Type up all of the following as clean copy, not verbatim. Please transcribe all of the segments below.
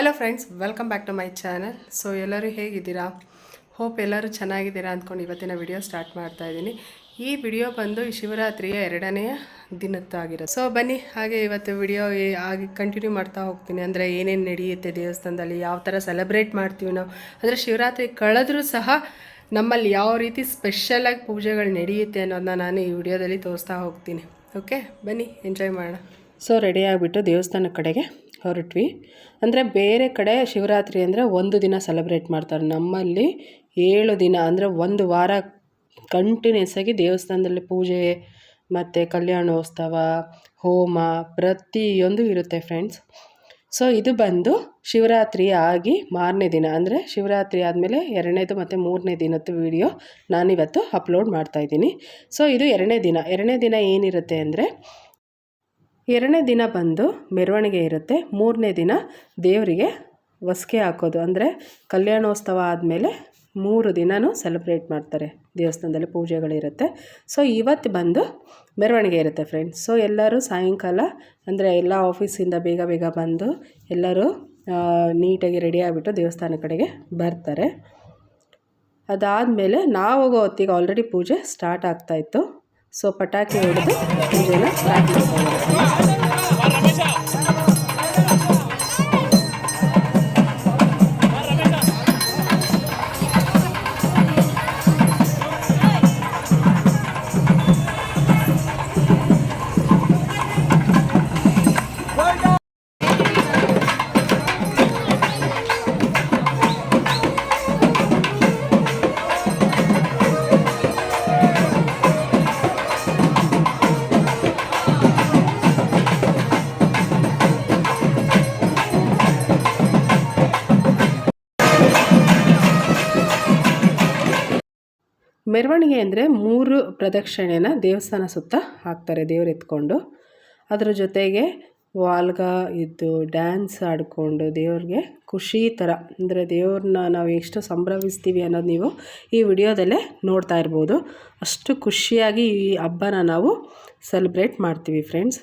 Hello friends, welcome back to my channel. So ಎಲ್ಲರೂ ಹೇಗಿದ್ದೀರಾ? Hope ಎಲ್ಲರೂ ಚೆನ್ನಾಗಿದ್ದೀರಾ ಅಂದ್ಕೊಂಡು ಇವತ್ತಿನ ವಿಡಿಯೋ ಸ್ಟಾರ್ಟ್ ಮಾಡ್ತಾ ಇದ್ದೀನಿ. ಈ ವಿಡಿಯೋ ಬಂದು ಶಿವರಾತ್ರಿಯ 2ನೇ ದಿನದ್ದಾಗಿರುತ್ತೆ. ಸೊ ಬನ್ನಿ ಹಾಗೆ ಇವತ್ತು ವಿಡಿಯೋ ಆಗಿ ಕಂಟಿನ್ಯೂ ಮಾಡ್ತಾ ಹೋಗ್ತೀನಿ. ಅಂದರೆ ಏನೇನು ನಡೆಯುತ್ತೆ ದೇವಸ್ಥಾನದಲ್ಲಿ, ಯಾವ ಥರ ಸೆಲೆಬ್ರೇಟ್ ಮಾಡ್ತೀವಿ ನಾವು, ಅಂದರೆ ಶಿವರಾತ್ರಿ ಕಳೆದ್ರೂ ಸಹ ನಮ್ಮಲ್ಲಿ ಯಾವ ರೀತಿ ಸ್ಪೆಷಲಾಗಿ ಪೂಜೆಗಳು ನಡೆಯುತ್ತೆ ಅನ್ನೋದನ್ನ ನಾನು ಈ ವಿಡಿಯೋದಲ್ಲಿ ತೋರಿಸ್ತಾ ಹೋಗ್ತೀನಿ. ಓಕೆ, ಬನ್ನಿ ಎಂಜಾಯ್ ಮಾಡೋಣ. ಸೊ ರೆಡಿ ಆಗಿಬಿಟ್ಟು ದೇವಸ್ಥಾನ ಕಡೆಗೆ ಹೊರಟ್ವಿ. ಅಂದರೆ ಬೇರೆ ಕಡೆ ಶಿವರಾತ್ರಿ ಅಂದರೆ ಒಂದು ದಿನ ಸೆಲೆಬ್ರೇಟ್ ಮಾಡ್ತಾರೆ. ನಮ್ಮಲ್ಲಿ 7 ದಿನ ಅಂದರೆ ಒಂದು ವಾರ ಕಂಟಿನ್ಯೂಸ್ ಆಗಿ ದೇವಸ್ಥಾನದಲ್ಲಿ ಪೂಜೆ ಮತ್ತು ಕಲ್ಯಾಣೋತ್ಸವ, ಹೋಮ ಪ್ರತಿಯೊಂದು ಇರುತ್ತೆ ಫ್ರೆಂಡ್ಸ್. ಸೊ ಇದು ಬಂದು ಶಿವರಾತ್ರಿ ಆಗಿ ಮಾರನೇ ದಿನ, ಅಂದರೆ ಶಿವರಾತ್ರಿ ಆದಮೇಲೆ 2ನೇದು ಮತ್ತು 3ನೇ ದಿನದ್ದು ವಿಡಿಯೋ ನಾನಿವತ್ತು ಅಪ್ಲೋಡ್ ಮಾಡ್ತಾಯಿದ್ದೀನಿ. ಸೊ ಇದು 2ನೇ ದಿನ ಏನಿರುತ್ತೆ ಅಂದರೆ 2ನೇ ದಿನ ಬಂದು ಮೆರವಣಿಗೆ ಇರುತ್ತೆ. 3ನೇ ದಿನ ದೇವರಿಗೆ ಹೊಸ್ಕೆ ಹಾಕೋದು, ಅಂದರೆ ಕಲ್ಯಾಣೋತ್ಸವ ಆದಮೇಲೆ 3 ದಿನವೂ ಸೆಲೆಬ್ರೇಟ್ ಮಾಡ್ತಾರೆ ದೇವಸ್ಥಾನದಲ್ಲಿ, ಪೂಜೆಗಳಿರುತ್ತೆ. ಸೊ ಇವತ್ತು ಬಂದು ಮೆರವಣಿಗೆ ಇರುತ್ತೆ ಫ್ರೆಂಡ್ಸ್. ಸೊ ಎಲ್ಲರೂ ಸಾಯಂಕಾಲ ಅಂದರೆ ಎಲ್ಲ ಆಫೀಸಿಂದ ಬೇಗ ಬೇಗ ಬಂದು ಎಲ್ಲರೂ ನೀಟಾಗಿ ರೆಡಿ ಆಗಿಬಿಟ್ಟು ದೇವಸ್ಥಾನ ಕಡೆಗೆ ಬರ್ತಾರೆ. ಅದಾದಮೇಲೆ ನಾವು ಹೋಗೋ ಹೊತ್ತಿಗೆ ಆಲ್ರೆಡಿ ಪೂಜೆ ಸ್ಟಾರ್ಟ್ ಆಗ್ತಾಯಿತ್ತು. ಸೊ ಪಟಾಕಿ ಹೊಡೆದು ಪೂಜೆನ ಸ್ಟಾರ್ಟ್ ಮಾಡ್ತಾರೆ. ಮೆರವಣಿಗೆ ಅಂದರೆ 3 ಪ್ರದಕ್ಷಿಣೆನ ದೇವಸ್ಥಾನ ಸುತ್ತ ಹಾಕ್ತಾರೆ ದೇವ್ರು ಎತ್ಕೊಂಡು. ಅದ್ರ ಜೊತೆಗೆ ವಾಲ್ಗ ಇದ್ದು ಡ್ಯಾನ್ಸ್ ಆಡಿಕೊಂಡು ದೇವ್ರಿಗೆ ಖುಷಿ ಥರ, ಅಂದರೆ ದೇವ್ರನ್ನ ನಾವು ಎಷ್ಟು ಸಂಭ್ರಮಿಸ್ತೀವಿ ಅನ್ನೋದು ನೀವು ಈ ವಿಡಿಯೋದಲ್ಲೇ ನೋಡ್ತಾ ಇರ್ಬೋದು. ಅಷ್ಟು ಖುಷಿಯಾಗಿ ಈ ಹಬ್ಬನ ನಾವು ಸೆಲೆಬ್ರೇಟ್ ಮಾಡ್ತೀವಿ ಫ್ರೆಂಡ್ಸ್.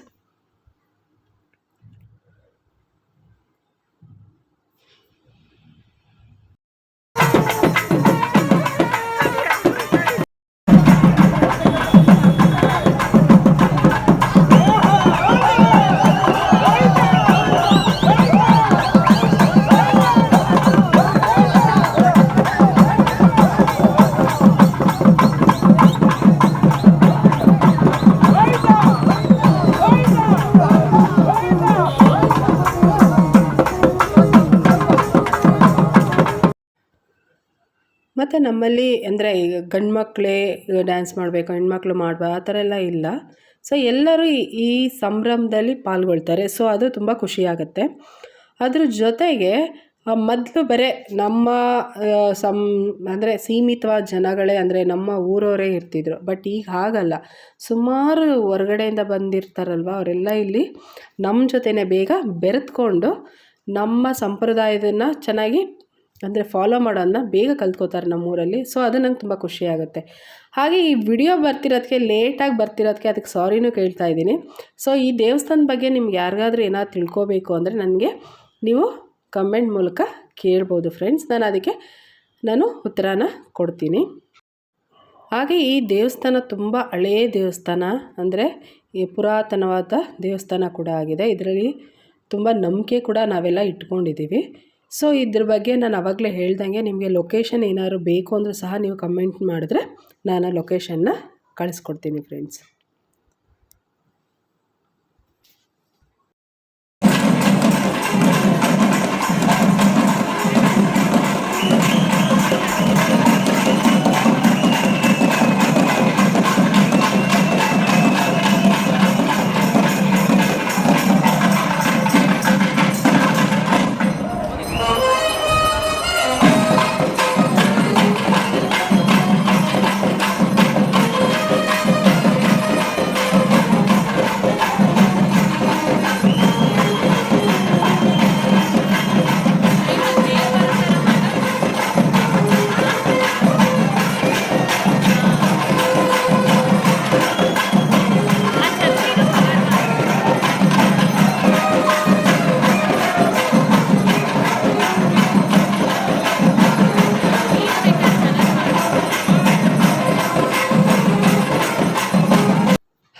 ಮತ್ತು ನಮ್ಮಲ್ಲಿ ಅಂದರೆ ಈಗ ಗಂಡು ಮಕ್ಕಳೇ ಡ್ಯಾನ್ಸ್ ಮಾಡಬೇಕು, ಹೆಣ್ಮಕ್ಳು ಮಾಡಬೇಕು ಆ ಥರ ಎಲ್ಲ ಇಲ್ಲ. ಸೊ ಎಲ್ಲರೂ ಈ ಸಂಭ್ರಮದಲ್ಲಿ ಪಾಲ್ಗೊಳ್ತಾರೆ. ಸೊ ಅದು ತುಂಬ ಖುಷಿಯಾಗುತ್ತೆ. ಅದ್ರ ಜೊತೆಗೆ ಮೊದಲು ಬರೀ ನಮ್ಮ ಅಂದರೆ ಸೀಮಿತವಾದ ಜನಗಳೇ, ಅಂದರೆ ನಮ್ಮ ಊರವರೇ ಇರ್ತಿದ್ರು. ಬಟ್ ಈಗ ಹಾಗಲ್ಲ, ಸುಮಾರು ಹೊರಗಡೆಯಿಂದ ಬಂದಿರ್ತಾರಲ್ವ, ಅವರೆಲ್ಲ ಇಲ್ಲಿ ನಮ್ಮ ಜೊತೆನೇ ಬೇಗ ಬೆರೆತ್ಕೊಂಡು ನಮ್ಮ ಸಂಪ್ರದಾಯದನ್ನು ಚೆನ್ನಾಗಿ ಅಂದರೆ ಫಾಲೋ ಮಾಡೋದನ್ನ ಬೇಗ ಕಲ್ತ್ಕೋತಾರೆ ನಮ್ಮೂರಲ್ಲಿ. ಸೊ ಅದು ನಂಗೆ ತುಂಬ ಖುಷಿಯಾಗುತ್ತೆ. ಹಾಗೆ ಈ ವಿಡಿಯೋ ಬರ್ತಿರೋದಕ್ಕೆ ಲೇಟಾಗಿ ಬರ್ತಿರೋದಕ್ಕೆ ಅದಕ್ಕೆ ಸಾರಿನೂ ಕೇಳ್ತಾ ಇದ್ದೀನಿ. ಸೊ ಈ ದೇವಸ್ಥಾನದ ಬಗ್ಗೆ ನಿಮ್ಗೆ ಯಾರಿಗಾದ್ರೂ ಏನಾದ್ರು ತಿಳ್ಕೊಬೇಕು ಅಂದರೆ ನನಗೆ ನೀವು ಕಮೆಂಟ್ ಮೂಲಕ ಕೇಳ್ಬೋದು ಫ್ರೆಂಡ್ಸ್. ಅದಕ್ಕೆ ಉತ್ತರನ ಕೊಡ್ತೀನಿ. ಹಾಗೆ ಈ ದೇವಸ್ಥಾನ ತುಂಬ ಹಳೆಯ ದೇವಸ್ಥಾನ, ಅಂದರೆ ಈ ಪುರಾತನವಾದ ದೇವಸ್ಥಾನ ಕೂಡ ಆಗಿದೆ. ಇದರಲ್ಲಿ ತುಂಬ ನಂಬಿಕೆ ಕೂಡ ನಾವೆಲ್ಲ ಇಟ್ಕೊಂಡಿದ್ದೀವಿ. ಸೊ ಇದ್ರ ಬಗ್ಗೆ ನಾನು ಆವಾಗಲೇ ಹೇಳ್ದಂಗೆ ನಿಮಗೆ ಲೊಕೇಶನ್ ಏನಾದ್ರು ಬೇಕು ಅಂದರೂ ಸಹ ನೀವು ಕಮೆಂಟ್ ಮಾಡಿದ್ರೆ ನಾನು ಲೊಕೇಶನ್ನ ಕಳಿಸ್ಕೊಡ್ತೀನಿ ಫ್ರೆಂಡ್ಸ್.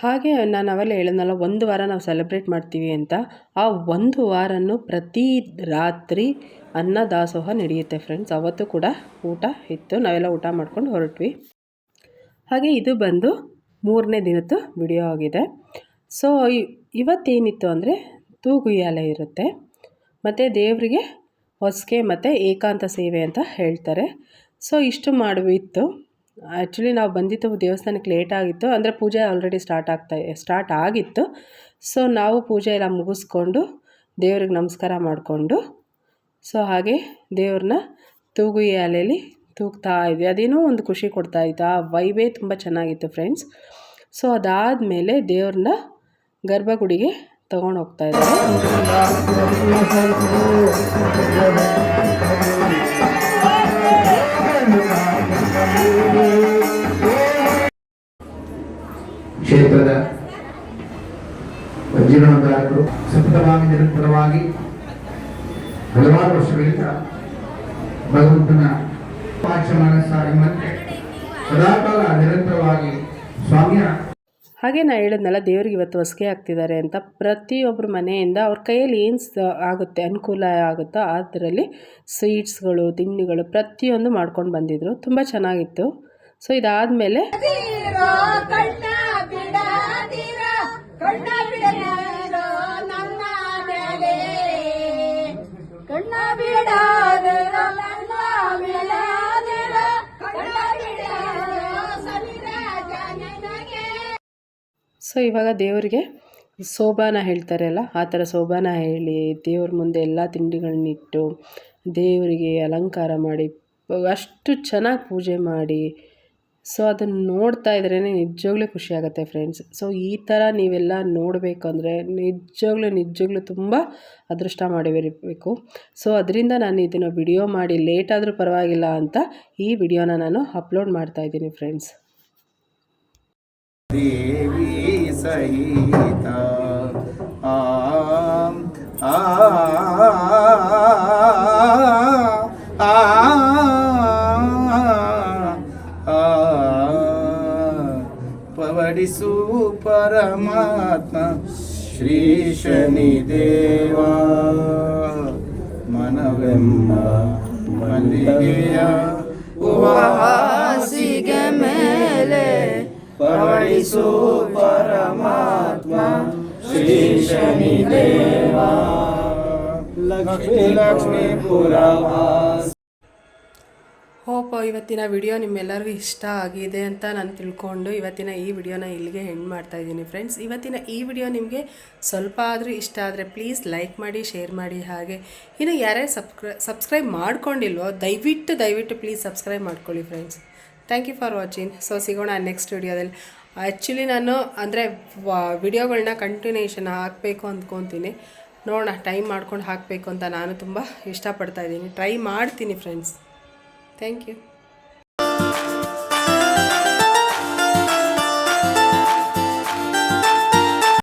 ಹಾಗೆ ನಾನು ಅವೆಲ್ಲ ಹೇಳಿದ್ನಲ್ಲ, 1 ವಾರ ನಾವು ಸೆಲೆಬ್ರೇಟ್ ಮಾಡ್ತೀವಿ ಅಂತ. ಆ 1 ವಾರನೂ ಪ್ರತಿ ರಾತ್ರಿ ಅನ್ನ ದಾಸೋಹ ನಡೆಯುತ್ತೆ ಫ್ರೆಂಡ್ಸ್. ಅವತ್ತು ಕೂಡ ಊಟ ಇತ್ತು, ನಾವೆಲ್ಲ ಊಟ ಮಾಡ್ಕೊಂಡು ಹೊರಟ್ವಿ. ಹಾಗೆ ಇದು ಬಂದು 3ನೇ ದಿನದ್ದು ವಿಡಿಯೋ ಆಗಿದೆ. ಸೊ ಇವತ್ತೇನಿತ್ತು ಅಂದರೆ ತೂಗುಯ್ಯಾಲೆ ಇರುತ್ತೆ, ಮತ್ತು ದೇವರಿಗೆ ಹೊಸ್ಕೆ ಮತ್ತು ಏಕಾಂತ ಸೇವೆ ಅಂತ ಹೇಳ್ತಾರೆ. ಸೊ ಇಷ್ಟು ಇತ್ತು. ಆ್ಯಕ್ಚುಲಿ ನಾವು ಬಂದಿದ್ದು ದೇವಸ್ಥಾನಕ್ಕೆ ಲೇಟ್ ಆಗಿತ್ತು, ಅಂದರೆ ಪೂಜೆ ಆಲ್ರೆಡಿ ಸ್ಟಾರ್ಟ್ ಆಗಿತ್ತು. ಸೊ ನಾವು ಪೂಜೆ ಎಲ್ಲ ಮುಗಿಸ್ಕೊಂಡು ದೇವ್ರಿಗೆ ನಮಸ್ಕಾರ ಮಾಡಿಕೊಂಡು ಸೊ ಹಾಗೆ ದೇವ್ರನ್ನ ತೂಗುಯ್ಯಾಲೆಯಲ್ಲಿ ತೂಗ್ತಾ ಇದ್ವಿ. ಅದೇನೋ ಒಂದು ಖುಷಿ ಕೊಡ್ತಾಯಿತ್ತು, ಆ ವೈಬೇ ತುಂಬ ಚೆನ್ನಾಗಿತ್ತು ಫ್ರೆಂಡ್ಸ್. ಸೊ ಅದಾದಮೇಲೆ ದೇವ್ರನ್ನ ಗರ್ಭಗುಡಿಗೆ ತಗೊಂಡು ಹೋಗ್ತಾ ಇದ್ದಾರೆ. ಕ್ಷೇತ್ರದ ವಜ್ರನೋದ್ಧಾರಕರು ಸತತವಾಗಿ ನಿರಂತರವಾಗಿ ಹಲವಾರು ವರ್ಷಗಳಿಂದ ಭಗವಂತನ ಪಾಚಮಾನ ಸಾರಿಮಂತೆ ಸದಾಕಾಲ ನಿರಂತರವಾಗಿ ಸ್ವಾಮಿಯ ಹಾಗೆ ನಾನು ಹೇಳಿದ್ನಲ್ಲ, ದೇವ್ರಿಗೆ ಇವತ್ತು ಹೊಸ್ಕೆ ಆಗ್ತಿದ್ದಾರೆ ಅಂತ. ಪ್ರತಿಯೊಬ್ಬರ ಮನೆಯಿಂದ ಅವ್ರ ಕೈಯಲ್ಲಿ ಏನು ಆಗುತ್ತೆ, ಅನುಕೂಲ ಆಗುತ್ತೋ ಅದರಲ್ಲಿ ಸ್ವೀಟ್ಸ್ಗಳು, ತಿಂಡಿಗಳು ಪ್ರತಿಯೊಂದು ಮಾಡ್ಕೊಂಡು ಬಂದಿದ್ರು. ತುಂಬ ಚೆನ್ನಾಗಿತ್ತು. ಸೊ ಇದಾದಮೇಲೆ ಸೊ ಇವಾಗ ದೇವರಿಗೆ ಸೋಬಾನ ಹೇಳ್ತಾರಲ್ಲ, ಆ ಥರ ಸೋಬಾನ ಹೇಳಿ ದೇವ್ರ ಮುಂದೆ ಎಲ್ಲ ತಿಂಡಿಗಳನ್ನಿಟ್ಟು ದೇವರಿಗೆ ಅಲಂಕಾರ ಮಾಡಿ ಅಷ್ಟು ಚೆನ್ನಾಗಿ ಪೂಜೆ ಮಾಡಿ, ಸೊ ಅದನ್ನು ನೋಡ್ತಾ ಇದ್ರೇ ನಿಜವಾಗ್ಲೂ ಖುಷಿಯಾಗುತ್ತೆ ಫ್ರೆಂಡ್ಸ್. ಸೊ ಈ ಥರ ನೀವೆಲ್ಲ ನೋಡಬೇಕು ಅಂದರೆ ನಿಜವಾಗ್ಲೂ ತುಂಬ ಅದೃಷ್ಟ ಮಾಡಿರಬೇಕು. ಸೊ ಅದರಿಂದ ನಾನು ಇದನ್ನು ವಿಡಿಯೋ ಮಾಡಿ ಲೇಟ್ ಆದರೂ ಪರವಾಗಿಲ್ಲ ಅಂತ ಈ ವಿಡಿಯೋನ ನಾನು ಅಪ್ಲೋಡ್ ಮಾಡ್ತಾಯಿದ್ದೀನಿ ಫ್ರೆಂಡ್ಸ್. ದೇವಿ ಸಹಿತ ಪವಡಿಸು ಪರಮಾತ್ಮ ಶ್ರೀ ಶನಿದೇವ ಮನವೆಂಬ ಮಲ್ಲಿಗೆಯ ಹಾಸಿಗೆ ಮೇಲೆ ಪವಡಿಸು ಪರಮಾತ್ಮ ಶ್ರೀ ಶನಿದೇವ ಲಕ್ಷ್ಮೀಪುರ. ಹೋಪ್ ಇವತ್ತಿನ ವಿಡಿಯೋ ನಿಮ್ಮೆಲ್ಲರಿಗೂ ಇಷ್ಟ ಆಗಿದೆ ಅಂತ ನಾನು ತಿಳ್ಕೊಂಡು ಇವತ್ತಿನ ಈ ವಿಡಿಯೋನ ಇಲ್ಲಿಗೆ ಎಂಡ್ ಮಾಡ್ತಾಯಿದ್ದೀನಿ ಫ್ರೆಂಡ್ಸ್. ಇವತ್ತಿನ ಈ ವಿಡಿಯೋ ನಿಮಗೆ ಸ್ವಲ್ಪ ಆದರೂ ಇಷ್ಟ ಆದರೆ ಪ್ಲೀಸ್ ಲೈಕ್ ಮಾಡಿ, ಶೇರ್ ಮಾಡಿ. ಹಾಗೆ ಇನ್ನು ಯಾರ್ಯಾರು ಸಬ್ಸ್ಕ್ರೈಬ್ ಮಾಡ್ಕೊಂಡಿಲ್ವೋ ದಯವಿಟ್ಟು ಪ್ಲೀಸ್ ಸಬ್ಸ್ಕ್ರೈಬ್ ಮಾಡ್ಕೊಳ್ಳಿ friends. Thank you for watching. So ಸಿಗೋಣ ನೆಕ್ಸ್ಟ್ ವಿಡಿಯೋದಲ್ಲಿ. ಆ್ಯಕ್ಚುಲಿ ನಾನು ಅಂದರೆ ವಿಡಿಯೋಗಳನ್ನ ಕಂಟಿನ್ಯೂಷನ್ ಹಾಕಬೇಕು ಅಂದ್ಕೊತೀನಿ. ನೋಡೋಣ, ಟೈಮ್ ಮಾಡ್ಕೊಂಡು ಹಾಕಬೇಕು ಅಂತ ನಾನು ತುಂಬ ಇಷ್ಟಪಡ್ತಾಯಿದ್ದೀನಿ. ಟ್ರೈ ಮಾಡ್ತೀನಿ ಫ್ರೆಂಡ್ಸ್. Thank you.